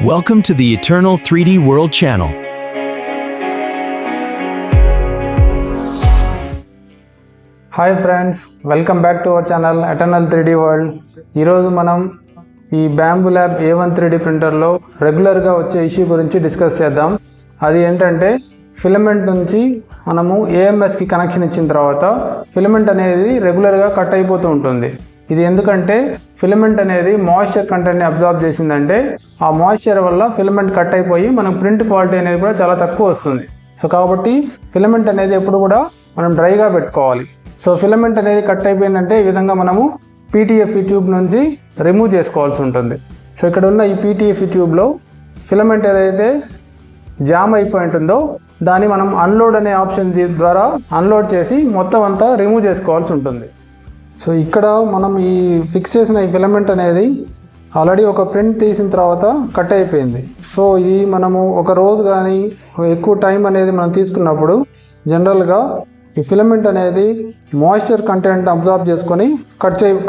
Welcome to the Eternal 3D World channel. Hi friends, welcome back to our channel Eternal 3D World. ఈరోజు మనం ఈ bamboo lab A1 3D ప్రింటర్లో రెగ్యులర్గా వచ్చే issue గురించి discuss చేద్దాం. అది ఏంటంటే ఫిలమెంట్ నుంచి మనము AMSకి కనెక్షన్ ఇచ్చిన తర్వాత ఫిలమెంట్ అనేది రెగ్యులర్గా కట్ అయిపోతూ ఉంటుంది. ఇది ఎందుకంటే ఫిలమెంట్ అనేది మాయిశ్చర్ కంటెంట్ని అబ్జార్బ్ చేసిందంటే ఆ మాయిశ్చర్ వల్ల ఫిలమెంట్ కట్ అయిపోయి మనకు ప్రింట్ క్వాలిటీ అనేది కూడా చాలా తక్కువ వస్తుంది. సో కాబట్టి ఫిలమెంట్ అనేది ఎప్పుడు కూడా మనం డ్రైగా పెట్టుకోవాలి. సో ఫిలమెంట్ అనేది కట్ అయిపోయిందంటే ఈ విధంగా మనము PTFE ట్యూబ్ నుంచి రిమూవ్ చేసుకోవాల్సి ఉంటుంది. సో ఇక్కడ ఉన్న ఈ PTFE ట్యూబ్లో ఫిలమెంట్ ఏదైతే జామ్ అయిపోయి ఉంటుందో దాన్ని మనం అన్లోడ్ అనే ఆప్షన్ ద్వారా అన్లోడ్ చేసి మొత్తం అంతా రిమూవ్ చేసుకోవాల్సి ఉంటుంది. సో ఇక్కడ మనం ఈ ఫిక్స్ చేసిన ఈ ఫిలమెంట్ అనేది ఆల్రెడీ ఒక ప్రింట్ తీసిన తర్వాత కట్ అయిపోయింది. సో ఇది మనము ఒక రోజు కానీ ఎక్కువ టైం అనేది మనం తీసుకున్నప్పుడు జనరల్గా ఈ ఫిలమెంట్ అనేది మాయిశ్చర్ కంటెంట్ అబ్జార్బ్ చేసుకొని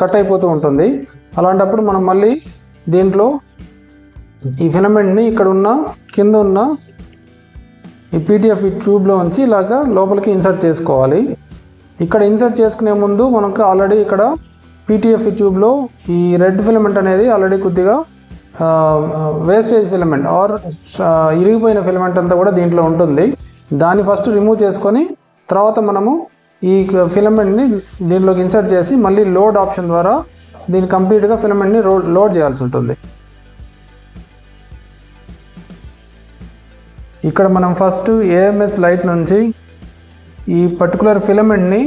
కట్ అయిపోతూ ఉంటుంది. అలాంటప్పుడు మనం మళ్ళీ దీంట్లో ఈ ఫిలమెంట్ని ఇక్కడ ఉన్న కింద ఉన్న ఈ PTFE ట్యూబ్లో ఉంచి ఇలాగా లోపలికి ఇన్సర్ట్ చేసుకోవాలి. ఇక్కడ ఇన్సర్ట్ చేసుకునే ముందు మనకు ఆల్రెడీ ఇక్కడ PTFE ట్యూబ్లో ఈ రెడ్ ఫిలమెంట్ అనేది ఆల్రెడీ కొద్దిగా వేస్టేజ్ ఫిలమెంట్ ఆర్ ఇరిగిపోయిన ఫిలమెంట్ అంతా కూడా దీంట్లో ఉంటుంది. దాన్ని ఫస్ట్ రిమూవ్ చేసుకొని తర్వాత మనము ఈ ఫిలమెంట్ని దీంట్లోకి ఇన్సర్ట్ చేసి మళ్ళీ లోడ్ ఆప్షన్ ద్వారా దీన్ని కంప్లీట్గా ఫిలమెంట్ని లోడ్ చేయాల్సి ఉంటుంది. ఇక్కడ మనం ఫస్ట్ AMS లైట్ నుంచి ఈ పర్టికులర్ ఫిలమెంట్ని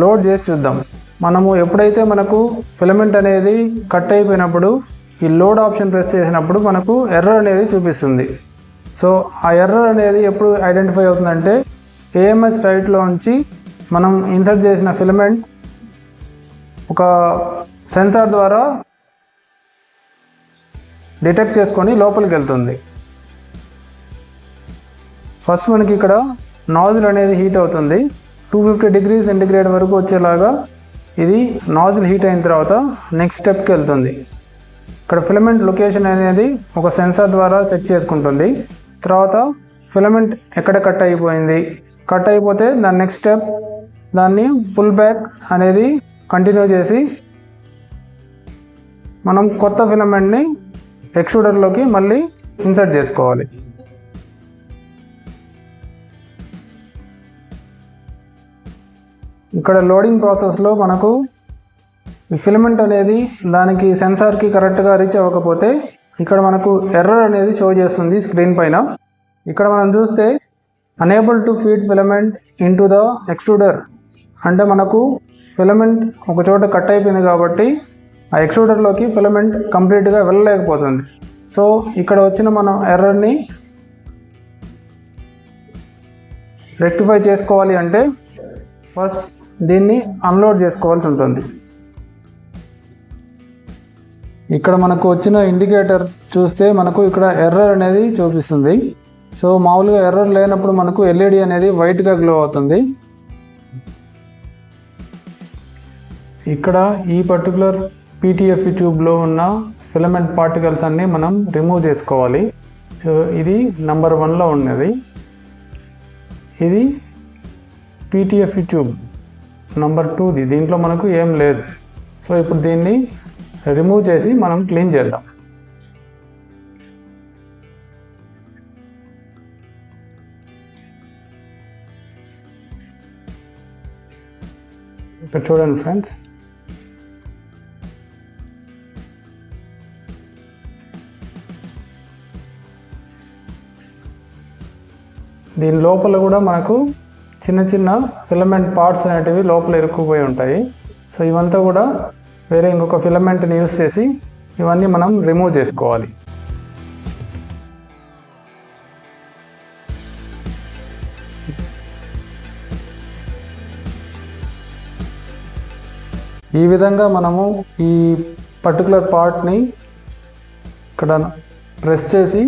లోడ్ చేసి చూద్దాం. మనము ఎప్పుడైతే మనకు ఫిలమెంట్ అనేది కట్ అయిపోయినప్పుడు ఈ లోడ్ ఆప్షన్ ప్రెస్ చేసినప్పుడు మనకు ఎర్రర్ అనేది చూపిస్తుంది. సో ఆ ఎర్రర్ అనేది ఎప్పుడు ఐడెంటిఫై అవుతుందంటే AMS రైట్లో నుంచి మనం ఇన్సర్ట్ చేసిన ఫిలమెంట్ ఒక సెన్సార్ ద్వారా డిటెక్ట్ చేసుకొని లోపలికి వెళ్తుంది. ఫస్ట్ మనకి ఇక్కడ నాజిల్ అనేది హీట్ అవుతుంది. 250 డిగ్రీ సెంటిగ్రేడ్ వరకు వచ్చేలాగా ఇది నాజిల్ హీట్ అయిన తర్వాత నెక్స్ట్ స్టెప్కి వెళ్తుంది. ఇక్కడ ఫిలమెంట్ లొకేషన్ అనేది ఒక సెన్సార్ ద్వారా చెక్ చేసుకుంటుంది. తర్వాత ఫిలమెంట్ ఎక్కడ కట్ అయిపోయింది, కట్ అయిపోతే దాని నెక్స్ట్ స్టెప్ దాన్ని పుల్ బ్యాక్ అనేది కంటిన్యూ చేసి మనం కొత్త ఫిలమెంట్ని ఎక్స్ట్రూడర్లోకి మళ్ళీ ఇన్సర్ట్ చేసుకోవాలి. ఇక్కడ లోడింగ్ ప్రాసెస్లో మనకు ఈ ఫిలమెంట్ అనేది దానికి సెన్సార్కి కరెక్ట్గా రీచ్ అవ్వకపోతే ఇక్కడ మనకు ఎర్రర్ అనేది షో చేస్తుంది స్క్రీన్ పైన. ఇక్కడ మనం చూస్తే unable to feed filament in to the extruder అంటే మనకు ఫిలమెంట్ ఒక చోట కట్ అయిపోయింది కాబట్టి ఆ ఎక్స్ట్రూడర్లోకి ఫిలమెంట్ కంప్లీట్గా వెళ్ళలేకపోతుంది. సో ఇక్కడ వచ్చిన మనం ఎర్రర్ని రెక్టిఫై చేసుకోవాలి అంటే ఫస్ట్ దీన్ని అన్లోడ్ చేసుకోవాల్సి ఉంటుంది. ఇక్కడ మనకు వచ్చిన ఇండికేటర్ చూస్తే మనకు ఇక్కడ ఎర్రర్ అనేది చూపిస్తుంది. సో మామూలుగా ఎర్రర్ లేనప్పుడు మనకు LED అనేది వైట్గా గ్లో అవుతుంది. ఇక్కడ ఈ పర్టికులర్ PTFE ట్యూబ్లో ఉన్న ఫిలమెంట్ పార్టికల్స్ అన్నీ మనం రిమూవ్ చేసుకోవాలి. సో ఇది నెంబర్ 1లో ఉన్నది. ఇది PTFE ట్యూబ్ నెంబర్ 2ది, దీంట్లో మనకు ఏం లేదు. సో ఇప్పుడు దీన్ని రిమూవ్ చేసి మనం క్లీన్ చేద్దాం. ఇక్కడ చూడండి ఫ్రెండ్స్, దీని లోపల కూడా మనకు చిన్న చిన్న ఫిలమెంట్ పార్ట్స్ అనేటివి లోపల ఇరుక్కుపోయి ఉంటాయి. సో ఇవంతా కూడా వేరే ఇంకొక ఫిలమెంట్ని యూస్ చేసి ఇవన్నీ మనం రిమూవ్ చేసుకోవాలి. ఈ విధంగా మనము ఈ పర్టికులర్ పార్ట్ని ఇక్కడ ప్రెస్ చేసి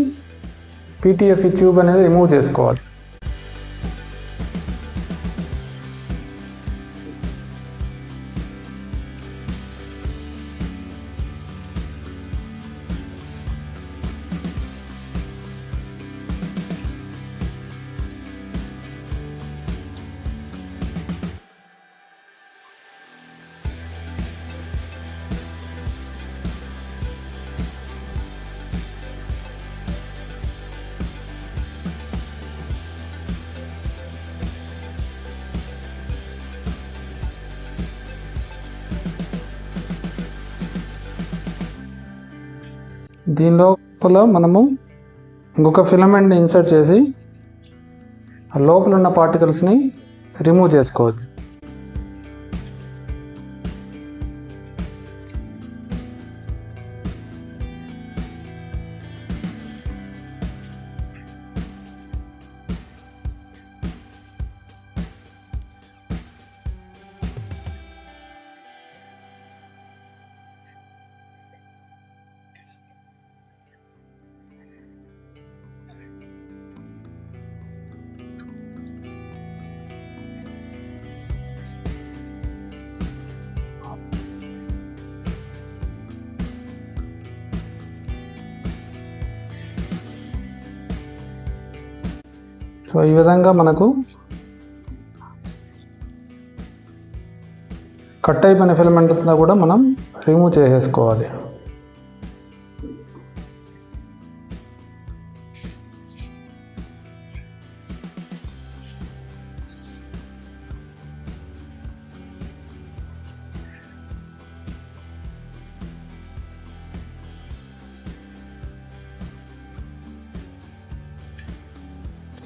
PTFE ట్యూబ్ అనేది రిమూవ్ చేసుకోవాలి. దీని లోపల మనము ఇంకొక ఫిలమెంట్ని ఇన్సర్ట్ చేసి ఆ లోపల ఉన్న పార్టికల్స్ని రిమూవ్ చేసుకోవచ్చు. సో ఈ విధంగా మనకు కట్ అయిపోయిన ఫిలమెంట్ అంతా కూడా మనం రిమూవ్ చేసేసుకోవాలి.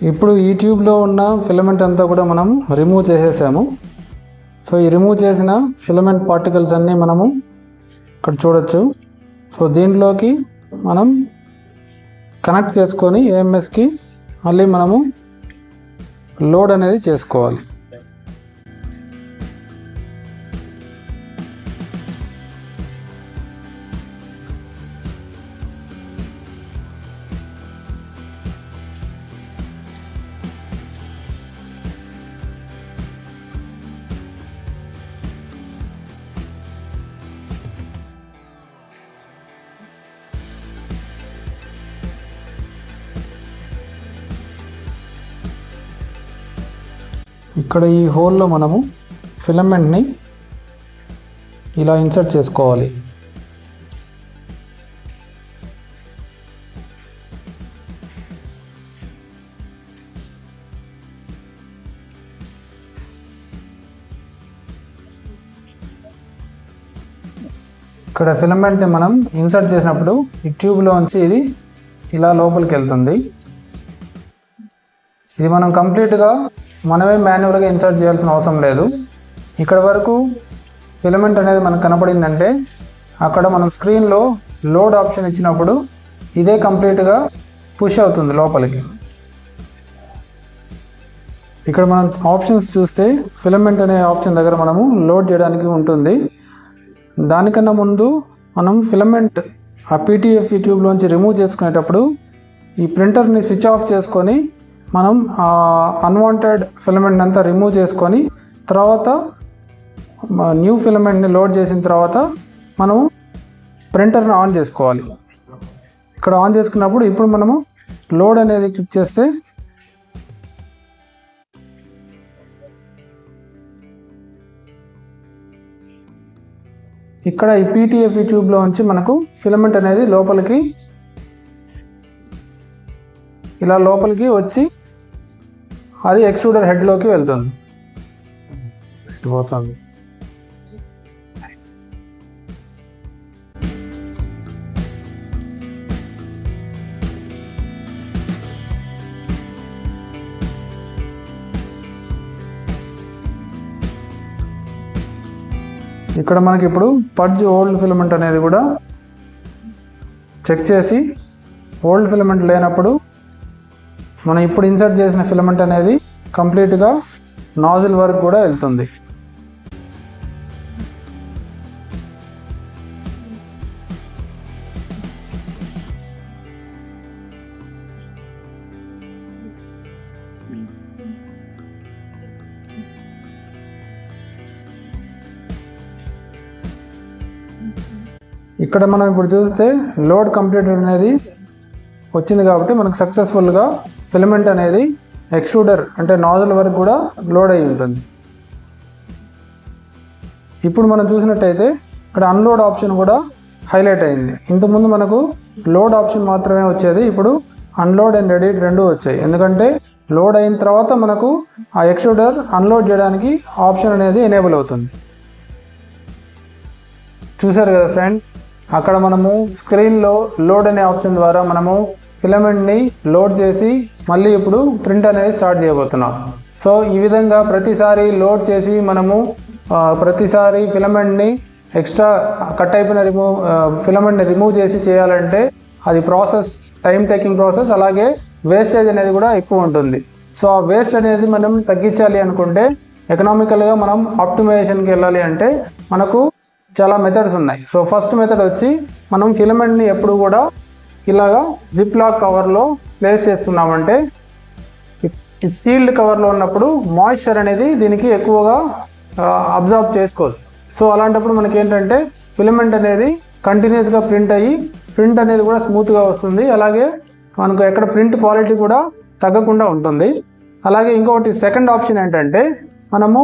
ఇప్పుడు ఈ ట్యూబ్లో ఉన్న ఫిలమెంట్ అంతా కూడా మనం రిమూవ్ చేసేసాము. సో ఈ రిమూవ్ చేసిన ఫిలమెంట్ పార్టికల్స్ అన్నీ మనము ఇక్కడ చూడొచ్చు. సో దీంట్లోకి మనం కనెక్ట్ చేసుకొని ఏఎంఎస్కి మళ్ళీ మనము లోడ్ అనేది చేసుకోవాలి. ఇక్కడ ఈ హోల్లో మనము ఫిలమెంట్ని ఇలా ఇన్సర్ట్ చేసుకోవాలి. ఇక్కడ ఫిలమెంట్ని మనం ఇన్సర్ట్ చేసినప్పుడు ఈ ట్యూబ్లోంచి ఇది ఇలా లోపలికి వెళ్తుంది. ఇది మనం కంప్లీట్గా మనమే మాన్యువల్గా ఇన్సర్ట్ చేయాల్సిన అవసరం లేదు. ఇక్కడ వరకు ఫిలమెంట్ అనేది మనకు కనపడిందంటే అక్కడ మనం స్క్రీన్లో లోడ్ ఆప్షన్ ఇచ్చినప్పుడు ఇదే కంప్లీట్గా పుష్ అవుతుంది లోపలికి. ఇక్కడ మనం ఆప్షన్స్ చూస్తే ఫిలమెంట్ అనే ఆప్షన్ దగ్గర మనము లోడ్ చేయడానికి ఉంటుంది. దానికన్నా ముందు మనం ఫిలమెంట్ ఆ పీటీఎఫ్ ట్యూబ్లోంచి రిమూవ్ చేసుకునేటప్పుడు ఈ ప్రింటర్ని స్విచ్ ఆఫ్ చేసుకొని మనం అన్వాంటెడ్ ఫిలమెంట్ అంతా రిమూవ్ చేసుకొని తర్వాత న్యూ ఫిలమెంట్ని లోడ్ చేసిన తర్వాత మనము ప్రింటర్ని ఆన్ చేసుకోవాలి. ఇక్కడ ఆన్ చేసుకున్నప్పుడు ఇప్పుడు మనము లోడ్ అనేది క్లిక్ చేస్తే ఇక్కడ ఈ పీటీఎఫ్ ట్యూబ్లో నుంచి మనకు ఫిలమెంట్ అనేది లోపలికి ఇలా లోపలికి వచ్చి అది ఎక్స్ట్రూడర్ హెడ్లోకి వెళ్తుంది. పోతుంది. ఇక్కడ మనకి ఇప్పుడు పడ్జ్ ఓల్డ్ ఫిలమెంట్ అనేది కూడా చెక్ చేసి ఓల్డ్ ఫిలమెంట్ లేనప్పుడు మనం ఇప్పుడు ఇన్సర్ట్ చేసిన ఫిలమెంట్ అనేది కంప్లీట్గా నాజిల్ వరకు కూడా వెళ్తుంది. ఇక్కడ మనం ఇప్పుడు చూస్తే లోడ్ కంప్లీటెడ్ అనేది వచ్చింది కాబట్టి మనకు సక్సెస్ఫుల్గా ఫిలమెంట్ అనేది ఎక్స్ట్రూడర్ అంటే నాజిల్ వరకు కూడా లోడ్ అయి ఉంటుంది. ఇప్పుడు మనం చూసినట్టయితే ఇక్కడ అన్లోడ్ ఆప్షన్ కూడా హైలైట్ అయింది. ఇంతకుముందు మనకు లోడ్ ఆప్షన్ మాత్రమే వచ్చేది, ఇప్పుడు అన్లోడ్ అండ్ ఎడిట్ రెండు వచ్చాయి. ఎందుకంటే లోడ్ అయిన తర్వాత మనకు ఆ ఎక్స్ట్రూడర్ అన్లోడ్ చేయడానికి ఆప్షన్ అనేది ఎనేబుల్ అవుతుంది. చూసారు కదా ఫ్రెండ్స్, అక్కడ మనము స్క్రీన్లో లోడ్ అనే ఆప్షన్ ద్వారా మనము ఫిలమెంట్ని లోడ్ చేసి మళ్ళీ ఇప్పుడు ప్రింట్ అనేది స్టార్ట్ చేయబోతున్నాం. సో ఈ విధంగా ప్రతిసారి లోడ్ చేసి మనము ప్రతిసారి ఫిలమెంట్ని ఎక్స్ట్రా కట్ అయిపోయిన ఫిలమెంట్ని రిమూవ్ చేసి చేయాలంటే అది ప్రాసెస్ టైం టేకింగ్ ప్రాసెస్, అలాగే వేస్టేజ్ అనేది కూడా ఎక్కువ ఉంటుంది. సో ఆ వేస్ట్ అనేది మనం తగ్గించాలి అనుకుంటే ఎకనామికల్గా మనం ఆప్టిమైజేషన్కి వెళ్ళాలి అంటే మనకు చాలా మెథడ్స్ ఉన్నాయి. సో ఫస్ట్ మెథడ్ వచ్చి మనం ఫిలమెంట్ని ఎప్పుడు కూడా ఇలాగా జిప్ లాక్ కవర్లో ప్లేస్ చేసుకున్నామంటే ఈ సీల్డ్ కవర్లో ఉన్నప్పుడు మాయిశ్చర్ అనేది దీనికి ఎక్కువగా అబ్జర్వ్ చేసుకోదు. సో అలాంటప్పుడు మనకి ఏంటంటే ఫిలమెంట్ అనేది కంటిన్యూస్గా ప్రింట్ అనేది కూడా స్మూత్గా వస్తుంది. అలాగే మనకు ఎక్కడ ప్రింట్ క్వాలిటీ కూడా తగ్గకుండా ఉంటుంది. అలాగే ఇంకొకటి సెకండ్ ఆప్షన్ ఏంటంటే మనము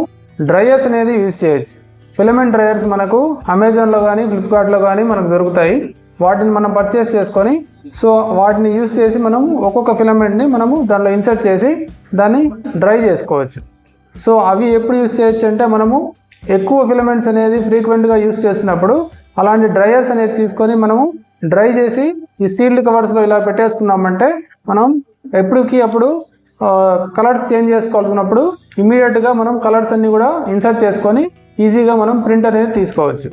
డ్రైయర్స్ అనేది యూజ్ చేయొచ్చు. ఫిలమెంట్ డ్రైయర్స్ మనకు అమెజాన్లో కానీ ఫ్లిప్కార్ట్లో కానీ మనకు దొరుకుతాయి. వాటిని మనం పర్చేస్ చేసుకొని సో వాటిని యూజ్ చేసి మనం ఒక్కొక్క ఫిలమెంట్ని మనము దానిలో ఇన్సర్ట్ చేసి దాన్ని డ్రై చేసుకోవచ్చు. సో అవి ఎప్పుడు యూజ్ చేయొచ్చు అంటే మనము ఎక్కువ ఫిలమెంట్స్ అనేది ఫ్రీక్వెంట్గా యూజ్ చేసినప్పుడు అలాంటి డ్రైయర్స్ అనేది తీసుకొని మనము డ్రై చేసి ఈ సీల్డ్ కవర్స్లో ఇలా పెట్టేసుకున్నామంటే మనం ఎప్పటికీ అప్పుడు కలర్స్ చేంజ్ చేసుకోవాల్సినప్పుడు ఇమీడియట్గా మనం కలర్స్ అన్నీ కూడా ఇన్సర్ట్ చేసుకొని ఈజీగా మనం ప్రింట్ అనేది తీసుకోవచ్చు.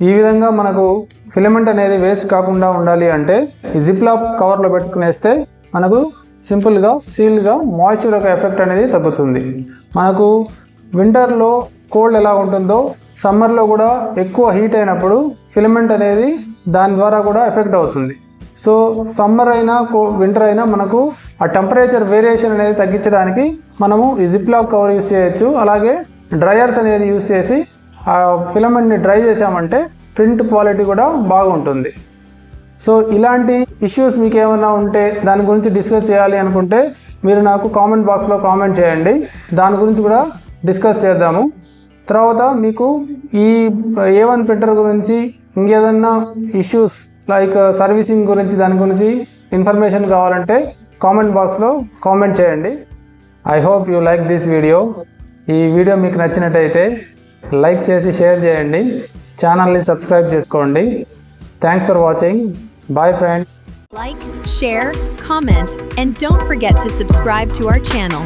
ఈ విధంగా మనకు ఫిలమెంట్ అనేది వేస్ట్ కాకుండా ఉండాలి అంటే ఈ జిప్ లాక్ కవర్లో పెట్టుకునేస్తే మనకు సింపుల్గా సీల్గా మాయిశ్చర్ యొక్క ఎఫెక్ట్ అనేది తగ్గుతుంది. మనకు వింటర్లో కోల్డ్ ఎలా ఉంటుందో సమ్మర్లో కూడా ఎక్కువ హీట్ అయినప్పుడు ఫిలమెంట్ అనేది దాని ద్వారా కూడా ఎఫెక్ట్ అవుతుంది. సో సమ్మర్ అయినా వింటర్ అయినా మనకు ఆ టెంపరేచర్ వేరియేషన్ అనేది తగ్గించడానికి మనము ఈ జిప్ లాక్ కవర్ యూస్ చేయొచ్చు. అలాగే డ్రైయర్స్ అనేది యూస్ చేసి ఆ ఫిలమెంట్ని డ్రై చేసామంటే ప్రింట్ క్వాలిటీ కూడా బాగుంటుంది. సో ఇలాంటి ఇష్యూస్ మీకు ఏమైనా ఉంటే దాని గురించి డిస్కస్ చేయాలి అనుకుంటే మీరు నాకు కామెంట్ బాక్స్లో కామెంట్ చేయండి, దాని గురించి కూడా డిస్కస్ చేద్దాము. తర్వాత మీకు ఈ A1 ప్రింటర్ గురించి ఇంకేదన్నా ఇష్యూస్ లైక్ సర్వీసింగ్ గురించి దాని గురించి ఇన్ఫర్మేషన్ కావాలంటే కామెంట్ బాక్స్లో కామెంట్ చేయండి. I hope you like this video. ఈ వీడియో మీకు నచ్చినట్టయితే లైక్ చేసి షేర్ చేయండి, ఛానల్ని సబ్స్క్రైబ్ చేసుకోండి. Thanks for watching. Bye friends. Like, share, comment, and don't forget to subscribe to our channel.